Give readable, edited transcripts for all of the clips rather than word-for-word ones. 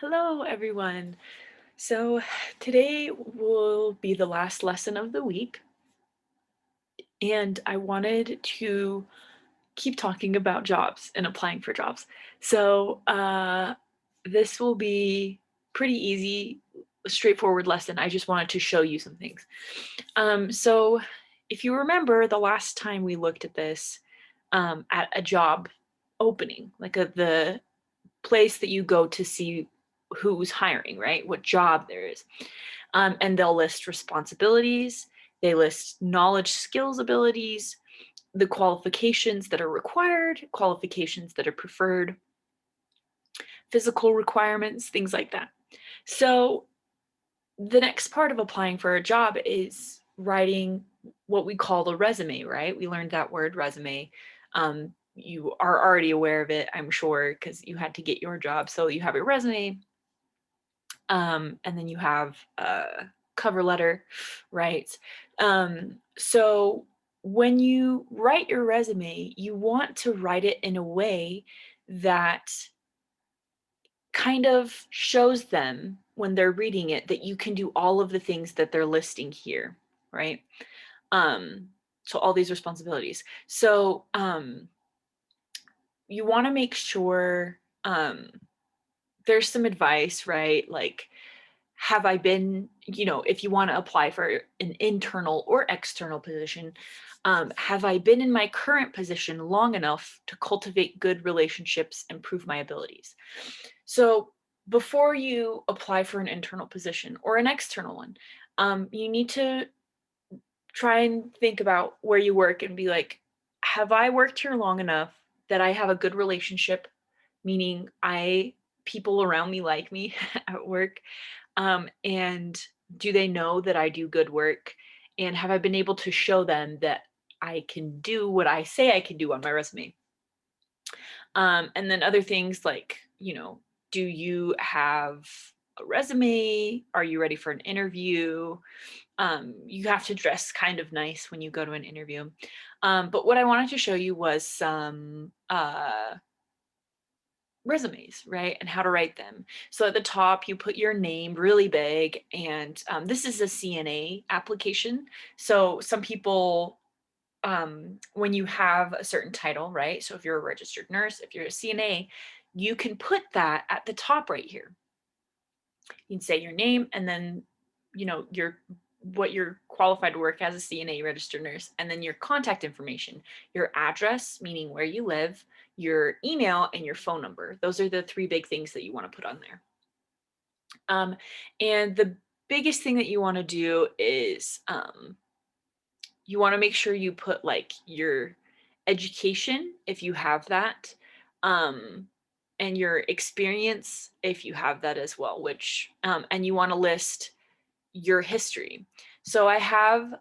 Hello, everyone. So today will be the last lesson of the week, and I wanted to keep talking about jobs and applying for jobs. So this will be pretty easy, straightforward lesson. I just wanted to show you some things. So if you remember the last time we looked at this at a job opening, like the place that you go to see who's hiring, right? What job there is. And they'll list responsibilities, they list knowledge, skills, abilities, the qualifications that are required, qualifications that are preferred, physical requirements, things like that. So the next part of applying for a job is writing what we call the resume, right? We learned that word resume. You are already aware of it, I'm sure, because you had to get your job. So you have your resume, and then you have a cover letter, right? So when you write your resume, you want to write it in a way that kind of shows them when they're reading it that you can do all of the things that they're listing here, right? Um, so all these responsibilities. So you want to make sure there's some advice, right? Like, have I been, if you want to apply for an internal or external position, have I been in my current position long enough to cultivate good relationships and prove my abilities? So before you apply for an internal position or an external one, you need to try and think about where you work and be like, have I worked here long enough that I have a good relationship, meaning I people around me like me at work? And do they know that I do good work? And have I been able to show them that I can do what I say I can do on my resume? And then other things like, do you have a resume? Are you ready for an interview? You have to dress kind of nice when you go to an interview. But what I wanted to show you was some resumes, right? And how to write them. So at the top, you put your name really big, and this is a CNA application. So some people, when you have a certain title, right? So if you're a registered nurse, if you're a CNA, you can put that at the top right here. You can say your name and then, your what you're qualified to work as a CNA registered nurse, and then your contact information, your address, meaning where you live, your email, and your phone number. Those are the three big things that you want to put on there. Um, and the biggest thing that you want to do is you want to make sure you put like your education if you have that, um, and your experience if you have that as well, which and you want to list your history. So I have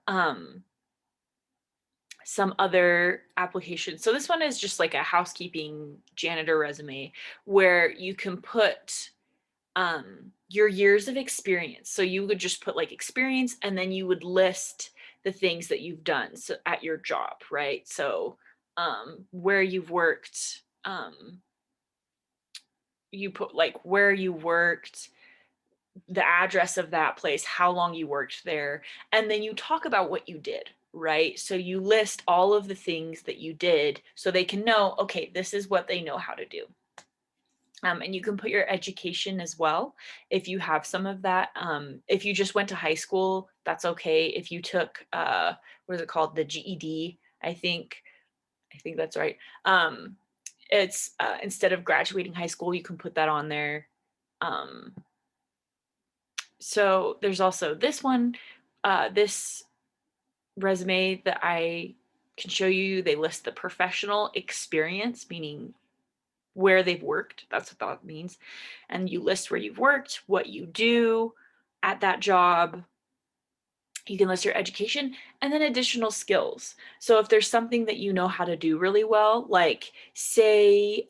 some other applications. So this one is just like a housekeeping janitor resume where you can put your years of experience. So you would just put like experience, and then you would list the things that you've done so at your job, right? So where you've worked, you put like where you worked, the address of that place, how long you worked there, and then you talk about what you did, right? So you list all of the things that you did so they can know, okay, this is what they know how to do. And you can put your education as well if you have some of that. If you just went to high school, that's okay. If you took what is it called, the GED, I think that's right. It's instead of graduating high school, you can put that on there. Um, so there's also this one, this resume that I can show you. They list the professional experience, meaning where they've worked. That's what that means. And you list where you've worked, what you do at that job. You can list your education and then additional skills. So if there's something that you know how to do really well, like say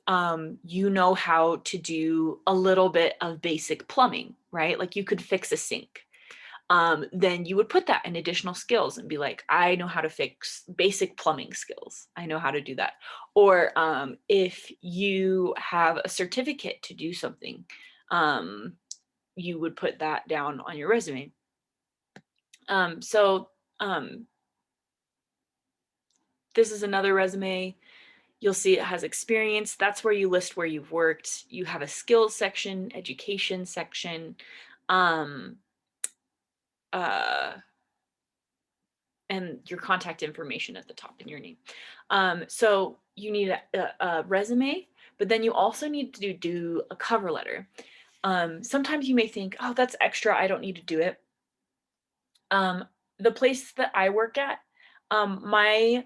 you know how to do a little bit of basic plumbing, right? Like you could fix a sink. Then you would put that in additional skills and be like, I know how to fix basic plumbing skills. I know how to do that. Or if you have a certificate to do something, um, you would put that down on your resume. So this is another resume. You'll see it has experience. That's where you list where you've worked. You have a skills section, education section, um, uh, and your contact information at the top in your name. So you need a resume, but then you also need to do a cover letter. Sometimes you may think, oh, that's extra. I don't need to do it. Um, the place that I work at, my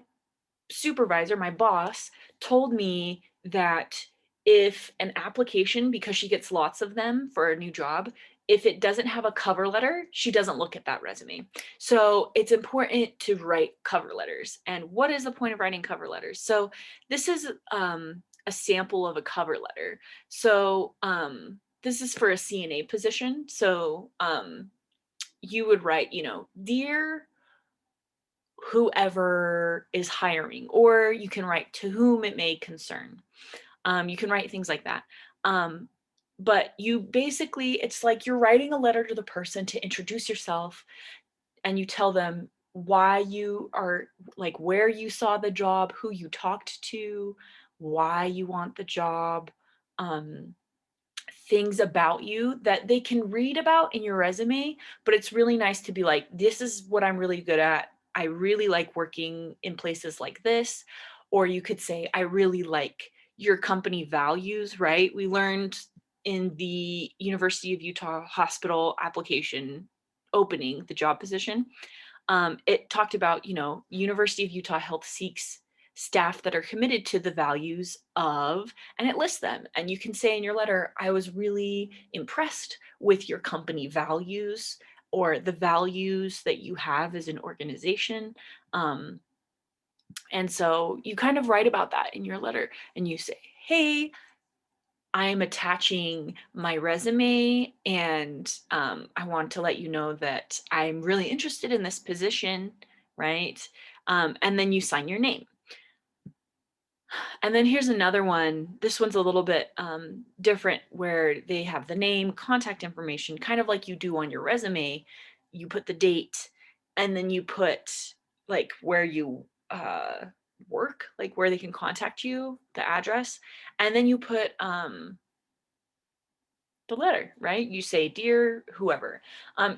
supervisor, my boss, told me that if an application, because she gets lots of them for a new job, if it doesn't have a cover letter, she doesn't look at that resume. So it's important to write cover letters. And what is the point of writing cover letters? So this is a sample of a cover letter. So this is for a CNA position. So you would write, dear whoever is hiring, or you can write to whom it may concern. You can write things like that. Um, but you basically, it's like you're writing a letter to the person to introduce yourself, and you tell them why you are, like, where you saw the job, who you talked to, why you want the job, um, things about you that they can read about in your resume, but it's really nice to be like, this is what I'm really good at. I really like working in places like this. Or you could say, I really like your company values, right? We learned in the University of Utah hospital application opening, the job position, it talked about, University of Utah Health seeks staff that are committed to the values of, and it lists them. And you can say in your letter, I was really impressed with your company values or the values that you have as an organization. Um, and so you kind of write about that in your letter and you say, hey, I'm attaching my resume, and I want to let you know that I'm really interested in this position, right? And then you sign your name. And then here's another one. This one's a little bit different, where they have the name, contact information, kind of like you do on your resume. You put the date, and then you put like where you work, like where they can contact you, the address, and then you put the letter, right? You say, dear whoever.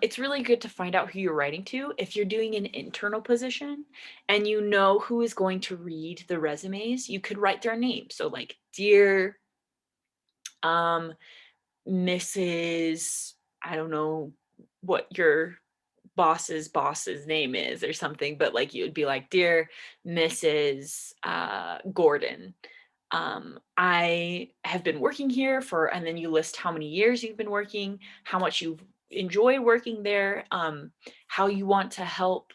It's really good to find out who you're writing to. If you're doing an internal position and you know who is going to read the resumes, you could write their name. So, like, dear um, Mrs. I don't know what your boss's name is or something, but like you would be like, dear Mrs. Gordon, I have been working here for, and then you list how many years you've been working, how much you've enjoyed working there, how you want to help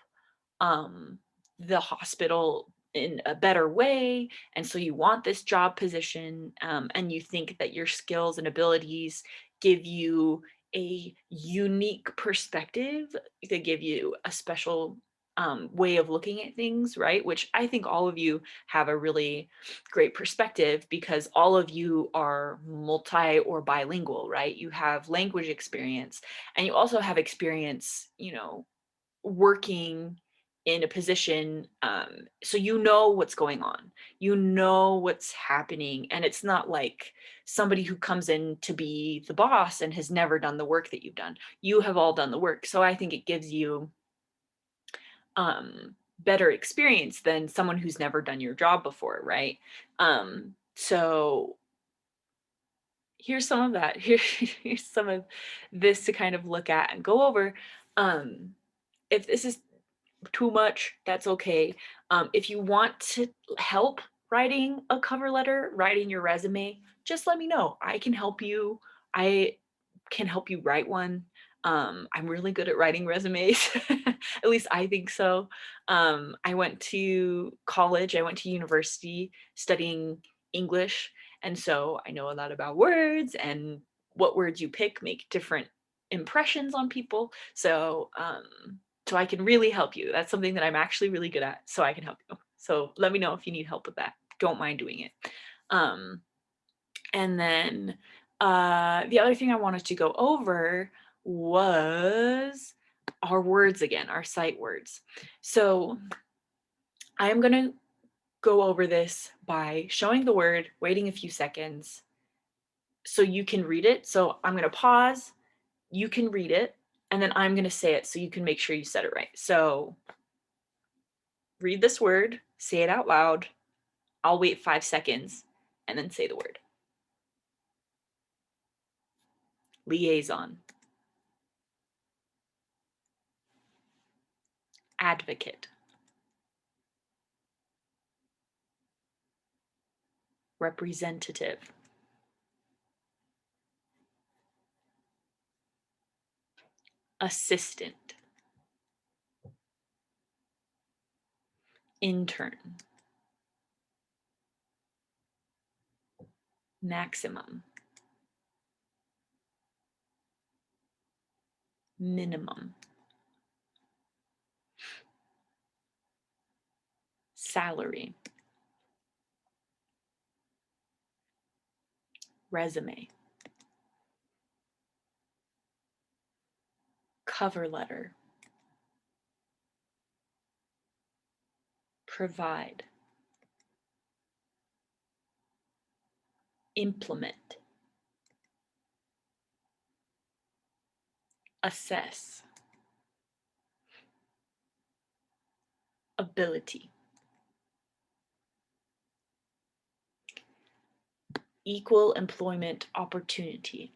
um, the hospital in a better way. And so you want this job position, and you think that your skills and abilities give you a unique perspective, they give you a special way of looking at things, right? Which I think all of you have a really great perspective, because all of you are multi or bilingual, right? You have language experience, and you also have experience, working in a position, so you know what's going on, you know what's happening, and it's not like somebody who comes in to be the boss and has never done the work that you've done. You have all done the work, so I think it gives you better experience than someone who's never done your job before, right? So here's some of that. Here's some of this to kind of look at and go over. If this is too much, that's okay. If you want to help writing a cover letter, writing your resume, just let me know. I can help you. I can help you write one. I'm really good at writing resumes. At least I think so. I went to college, I went to university studying English. And so I know a lot about words, and what words you pick make different impressions on people. So I can really help you. That's something that I'm actually really good at. So I can help you. So let me know if you need help with that. Don't mind doing it. Um, and then The other thing I wanted to go over was our words again, our sight words. So I am going to go over this by showing the word, waiting a few seconds so you can read it. So I'm going to pause, you can read it, and then I'm going to say it so you can make sure you said it right. So read this word, say it out loud. I'll wait 5 seconds and then say the word. Liaison. Advocate. Representative. Assistant. Intern. Maximum. Minimum. Salary. Resume. Cover letter. Provide. Implement. Assess. Ability. Equal employment opportunity.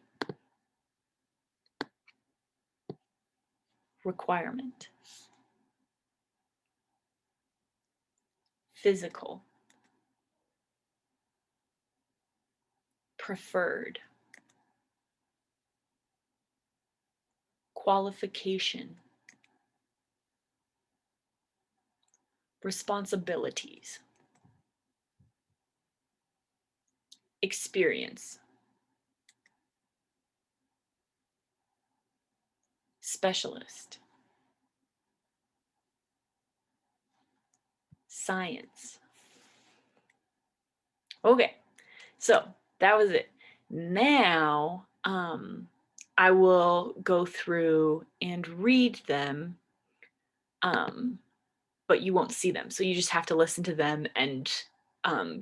Requirement. Physical. Preferred. Qualification. Responsibilities. Experience. Specialist. Science. Okay, so that was it. Now, I will go through and read them, but you won't see them. So you just have to listen to them, and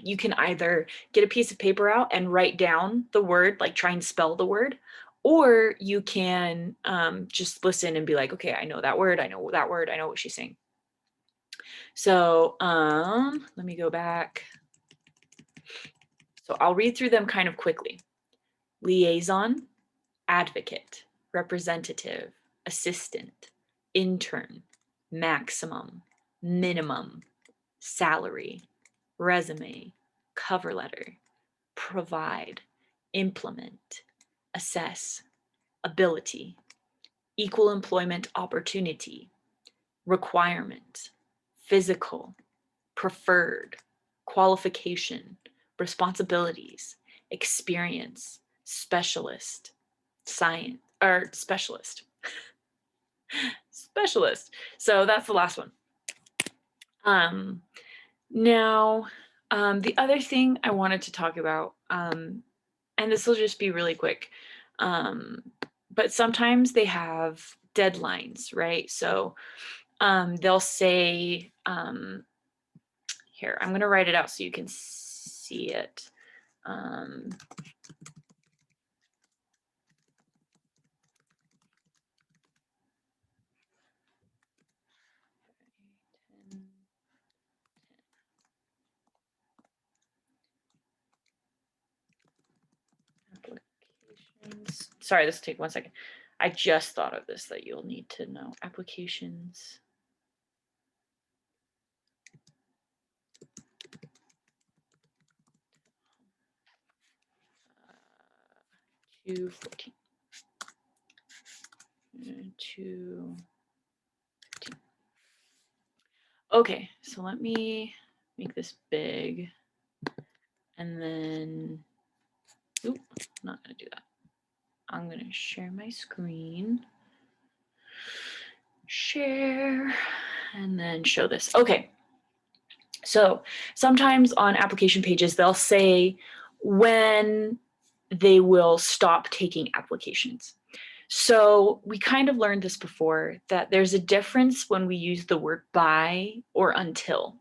you can either get a piece of paper out and write down the word, like try and spell the word, or you can just listen and be like, okay, I know that word, I know that word, I know what she's saying. So let me go back. So I'll read through them kind of quickly. Liaison, advocate, representative, assistant, intern, maximum, minimum, salary, resume, cover letter, provide, implement, assess, ability, equal employment opportunity, requirement, physical, preferred, qualification, responsibilities, experience, specialist, science, or specialist. Specialist. So that's the last one. Now, the other thing I wanted to talk about, and this will just be really quick, but sometimes they have deadlines, right? So they'll say, here, I'm going to write it out so you can see it. Applications. Sorry, this will take 1 second. I just thought of this that you'll need to know. Applications. 214. 215. Okay, so let me make this big, and then, oop, I'm not gonna do that. I'm gonna share my screen, share, and then show this. Okay, so sometimes on application pages, they'll say when they will stop taking applications. So we kind of learned this before, that there's a difference when we use the word by or until.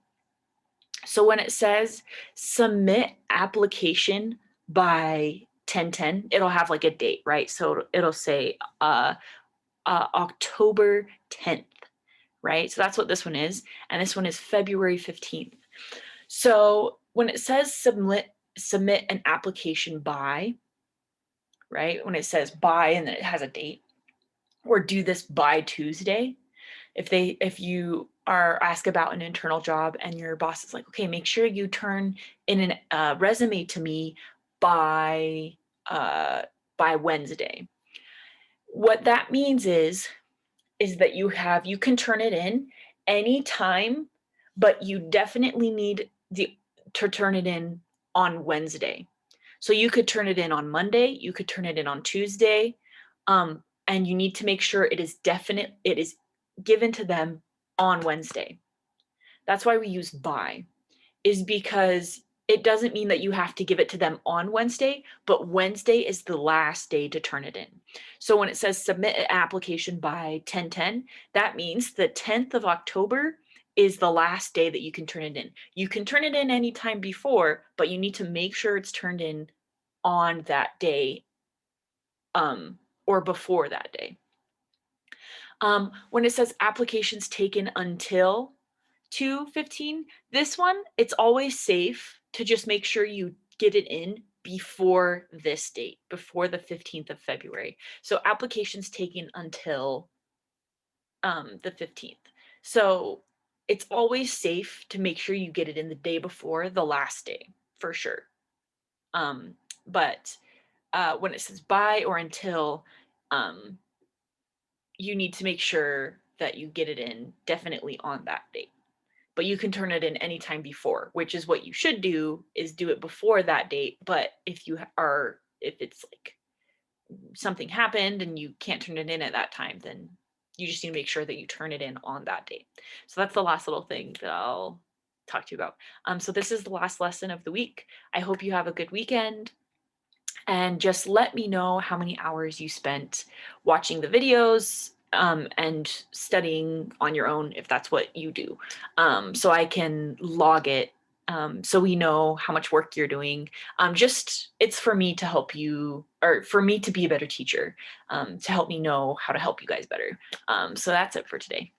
So when it says submit application by 10/10, it'll have like a date, right? So it'll say October 10th, right? So that's what this one is. And this one is February 15th. So when it says submit an application by, right? When it says by and then it has a date, or do this by Tuesday. If you are asked about an internal job and your boss is like, okay, make sure you turn in a resume to me by uh, by Wednesday. What that means is that you can turn it in anytime, but you definitely need to turn it in on Wednesday. So you could turn it in on Monday, you could turn it in on Tuesday, and you need to make sure it is given to them on Wednesday. That's why we use by, is because it doesn't mean that you have to give it to them on Wednesday, but Wednesday is the last day to turn it in. So when it says submit an application by 10/10, that means the 10th of October is the last day that you can turn it in. You can turn it in anytime before, but you need to make sure it's turned in on that day, or before that day. When it says applications taken until 2:15, this one, it's always safe to just make sure you get it in before this date, before the 15th of February. So applications taken until the 15th. So it's always safe to make sure you get it in the day before the last day, for sure. But when it says by or until, um, you need to make sure that you get it in definitely on that date. But you can turn it in anytime before, which is what you should do, is do it before that date. But if it's like something happened and you can't turn it in at that time, then you just need to make sure that you turn it in on that date. So that's the last little thing that I'll talk to you about. So this is the last lesson of the week. I hope you have a good weekend. And just let me know how many hours you spent watching the videos, and studying on your own if that's what you do, so I can log it, so we know how much work you're doing. Just it's for me to help you, or for me to be a better teacher, to help me know how to help you guys better. So that's it for today.